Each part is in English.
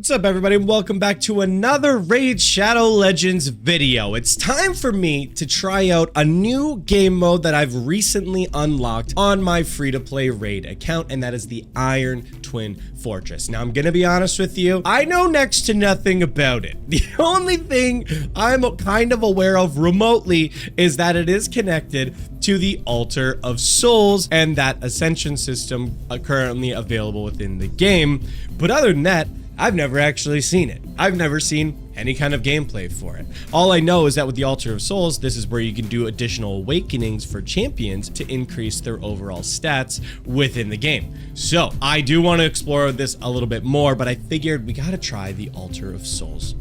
What's up, everybody? Welcome back to another Raid Shadow Legends video. It's time for me to try out a new game mode that I've recently unlocked on my free-to-play Raid account, and that is the Iron Twin Fortress. Now, I'm gonna be honest with you, I know next to nothing about it. The only thing I'm kind of aware of remotely is that it is connected to the Altar of Souls and that ascension system currently available within the game. But other than that, I've never actually seen it. I've never seen any kind of gameplay for it. All I know is that with the Altar of Souls, this is where you can do additional awakenings for champions to increase their overall stats within the game. So I do want to explore this a little bit more, but I figured we gotta try the Altar of Souls,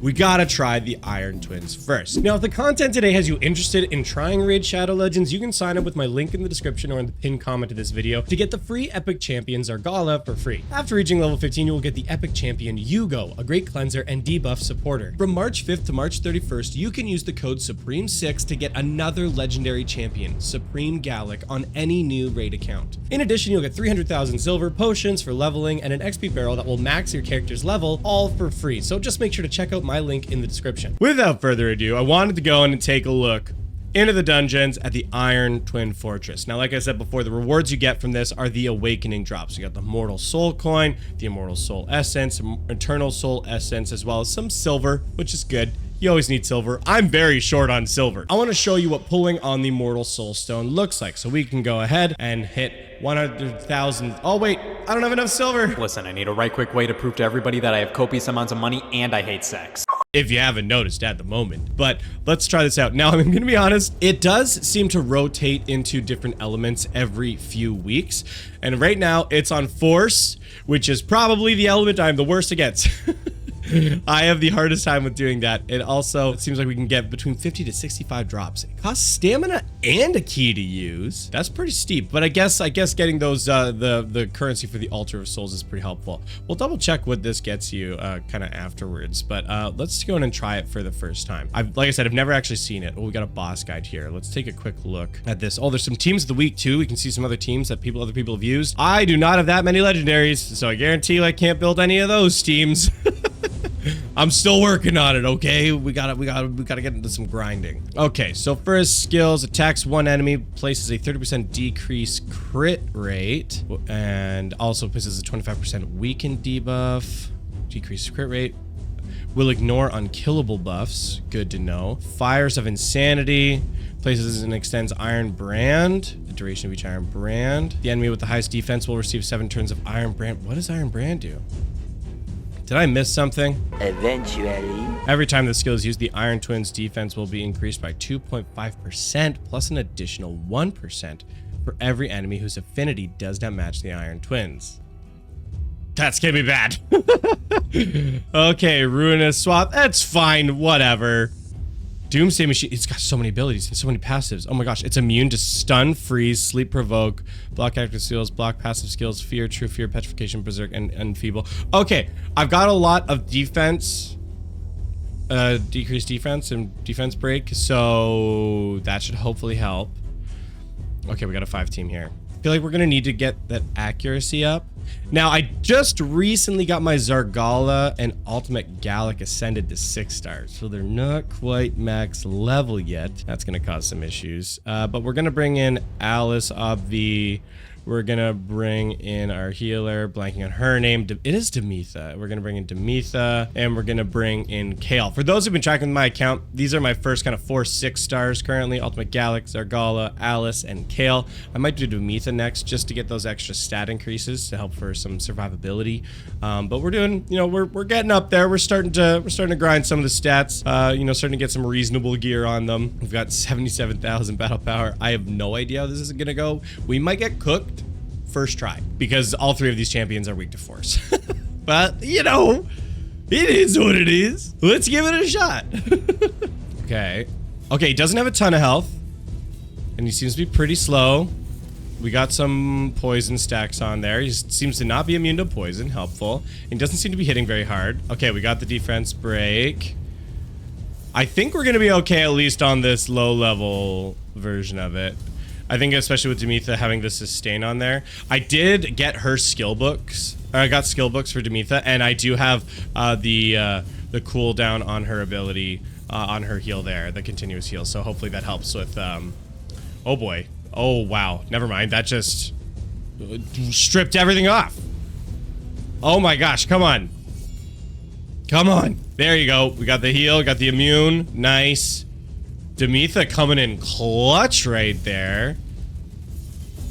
we gotta try the Iron Twins first. Now, if the content today has you interested in trying Raid Shadow Legends, you can sign up with my link in the description or in the pinned comment to this video to get the free Epic Champion Zargala for free. After reaching level 15, you will get the Epic Champion Hugo, a great cleanser and debuff supporter. From March 5th to March 31st, you can use the code SUPREME6 to get another legendary champion, Supreme Gallic, on any new raid account. In addition, you'll get 300,000 silver, potions for leveling, and an XP barrel that will max your character's level, all for free. So just make sure to check out my link in the description. Without further ado, I wanted to go in and take a look into the dungeons at the Iron Twin Fortress. Now, like I said before, the rewards you get from this are the awakening drops. You got the Mortal Soul Coin, the Immortal Soul Essence, Eternal Soul Essence, as well as some silver, which is good. You always need silver. I'm very short on silver. I want to show you what pulling on the Mortal Soul Stone looks like. So we can go ahead and hit 100,000. Oh wait, I don't have enough silver. Listen, I need a right quick way to prove to everybody that I have copious amounts of money and I hate sex. If you haven't noticed at the moment. But let's try this out. Now, I'm gonna be honest, it does seem to rotate into different elements every few weeks. And right now it's on Force, which is probably the element I'm the worst against. I have the hardest time with doing that. It seems like we can get between 50 to 65 drops. It costs stamina and a key to use. That's pretty steep, but I guess getting those the currency for the Altar of Souls is pretty helpful. We'll double check what this gets you kind of afterwards, but let's go in and try it for the first time. Like I said, I've never actually seen it. Oh, we got a boss guide here. Let's take a quick look at this. Oh, there's some teams of the week too. We can see some other teams that other people have used. I do not have that many legendaries, so I guarantee you I can't build any of those teams. I'm still working on it, okay? We gotta get into some grinding. Okay, so for his skills, attacks one enemy, places a 30% decrease crit rate, and also places a 25% weaken debuff, decrease crit rate. Will ignore unkillable buffs, good to know. Fires of Insanity, places and extends Iron Brand, the duration of each Iron Brand. The enemy with the highest defense will receive 7 turns of Iron Brand. What does Iron Brand do? Did I miss something? Eventually. Every time the skill is used, the Iron Twins defense will be increased by 2.5% plus an additional 1% for every enemy whose affinity does not match the Iron Twins. That's gonna be bad. Okay, Ruinous Swap. That's fine, whatever. Doomsday Machine, it's got so many abilities and so many passives. Oh my gosh, it's immune to stun, freeze, sleep provoke, block active skills, block passive skills, fear, true fear, petrification, berserk, and enfeeble. Okay, I've got a lot of defense, decreased defense and defense break, so that should hopefully help. Okay, we got a 5 team here. I feel like we're gonna need to get that accuracy up. Now, I just recently got my Zargala and Ultimate Gallic ascended to 6 stars, so they're not quite max level yet. That's gonna cause some issues. But we're gonna bring in Alice, Obvi. We're gonna bring in our healer, blanking on her name. It is Demetha. We're gonna bring in Demetha, and we're gonna bring in Kale. For those who've been tracking my account, these are my first kind of 4 6 stars currently. Ultimate Gallic, Zargala, Alice, and Kale. I might do Demetha next just to get those extra stat increases to help for some survivability. But we're doing, you know, we're getting up there. We're starting to grind some of the stats. You know, starting to get some reasonable gear on them. We've got 77,000 battle power. I have no idea how this is gonna go. We might get cooked first try because all 3 of these champions are weak to force. But you know, it is what it is. Let's give it a shot. Okay, he doesn't have a ton of health and he seems to be pretty slow. We got some poison stacks on there. He seems to not be immune to poison, helpful. He doesn't seem to be hitting very hard. Okay, we got the defense break. I think we're gonna be okay, at least on this low level version of it. I think especially with Demetha having the sustain on there. I did get her skill books. I got skill books for Demetha, and I do have the cooldown on her ability on her heal there, the continuous heal. So hopefully that helps with. Oh boy. Oh wow. Never mind. That just stripped everything off. Oh my gosh. Come on. Come on. There you go. We got the heal. Got the immune. Nice. Demetha coming in clutch right there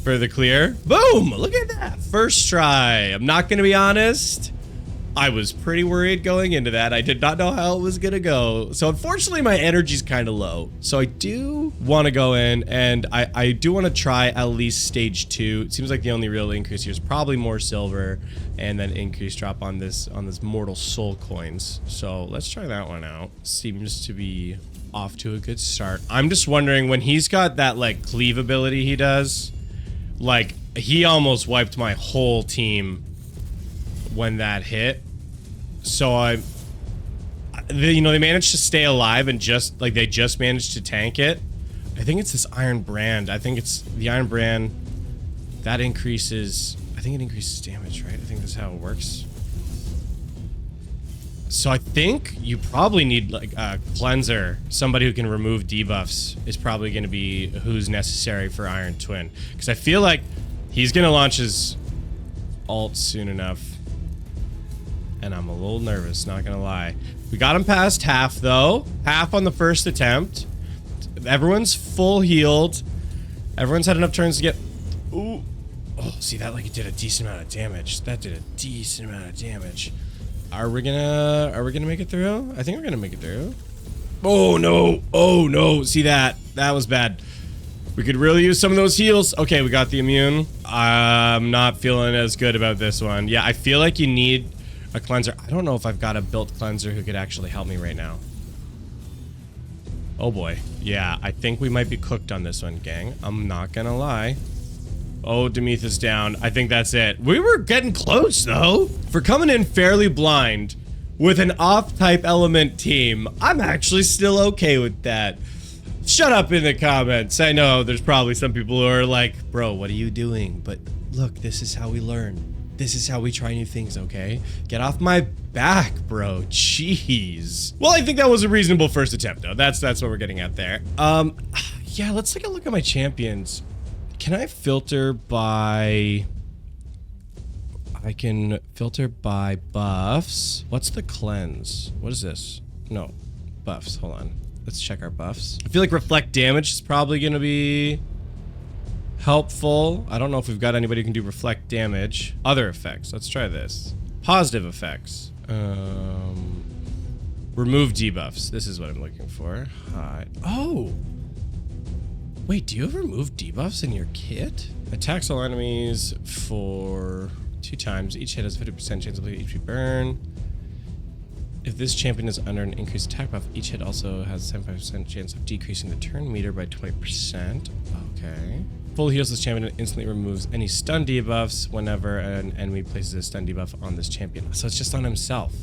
for the clear. Boom! Look at that. First try. I'm not going to be honest. I was pretty worried going into that. I did not know how it was going to go. So unfortunately, my energy's kind of low. So I do want to go in, and I do want to try at least stage 2. It seems like the only real increase here is probably more silver and then increase drop on this mortal soul coins. So let's try that one out. Seems to be off to a good start. I'm just wondering, when he's got that like cleave ability he does, like he almost wiped my whole team when that hit. So they managed to stay alive and they just managed to tank it. I think it's this Iron Brand. I think it's the Iron Brand that increases, I think it increases damage, right? I think that's how it works. So I think you probably need like a cleanser. Somebody who can remove debuffs is probably going to be who's necessary for Iron Twin. Because I feel like he's going to launch his ult soon enough. And I'm a little nervous, not going to lie. We got him past half though. Half on the first attempt. Everyone's full healed. Everyone's had enough turns to get... Ooh. Oh, see that like it did a decent amount of damage. That did a decent amount of damage. Are we gonna make it through? I think we're gonna make it through. Oh no! Oh no! See that? That was bad. We could really use some of those heals. Okay, we got the immune. I'm not feeling as good about this one. Yeah, I feel like you need a cleanser. I don't know if I've got a built cleanser who could actually help me right now. Oh boy. Yeah, I think we might be cooked on this one, gang. I'm not gonna lie. Oh, Demetha's down. I think that's it. We were getting close, though. For coming in fairly blind with an off-type element team, I'm actually still okay with that. Shut up in the comments. I know there's probably some people who are like, bro, what are you doing? But look, this is how we learn. This is how we try new things, okay? Get off my back, bro. Jeez. Well, I think that was a reasonable first attempt, though. That's what we're getting at there. Yeah, let's take a look at my champions. Can I filter by... I can filter by buffs. What's the cleanse? What is this? No, buffs. Hold on. Let's check our buffs. I feel like reflect damage is probably going to be helpful. I don't know if we've got anybody who can do reflect damage. Other effects. Let's try this. Positive effects. Remove debuffs. This is what I'm looking for. Hide. Oh! Wait, do you have remove debuffs in your kit? Attacks all enemies for 2 times. Each hit has a 50% chance of HP burn. If this champion is under an increased attack buff, each hit also has a 75% chance of decreasing the turn meter by 20%. Okay. Full heals this champion and instantly removes any stun debuffs whenever an enemy places a stun debuff on this champion. So it's just on himself.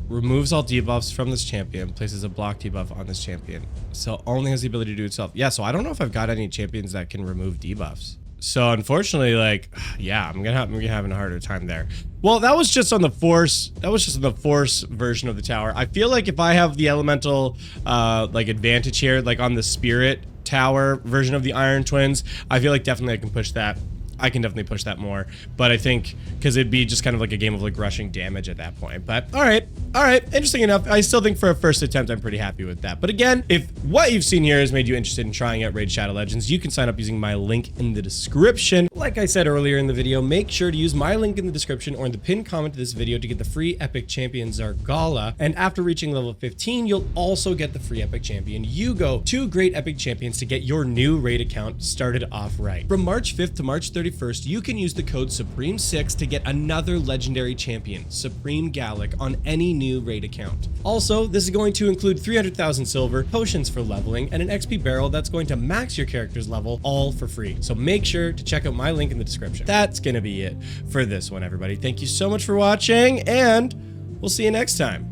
Removes all debuffs from this champion, places a block debuff on this champion. So only has the ability to do itself. Yeah, so I don't know if I've got any champions that can remove debuffs. So unfortunately, like, yeah, I'm gonna having a harder time there. Well, that was just on the force. That was just on the force version of the tower. I feel like if I have the elemental, like advantage here, like on the spirit tower version of the Iron Twins, I feel like definitely I can push that. I can definitely push that more, but I think because it'd be just kind of like a game of like rushing damage at that point. But all right, interesting enough. I still think for a first attempt, I'm pretty happy with that. But again, if what you've seen here has made you interested in trying out Raid Shadow Legends, you can sign up using my link in the description. Like I said earlier in the video, make sure to use my link in the description or in the pinned comment to this video to get the free Epic Champion Zargala. And after reaching level 15, you'll also get the free Epic Champion Yugo. 2 great Epic Champions to get your new raid account started off right. From March 5th to March 31st, you can use the code Supreme6 to get another legendary champion, Supreme Gallic, on any new raid account. Also, this is going to include 300,000 silver, potions for leveling, and an XP barrel that's going to max your character's level, all for free. So make sure to check out my link in the description. That's gonna be it for this one, everybody. Thank you so much for watching, and we'll see you next time.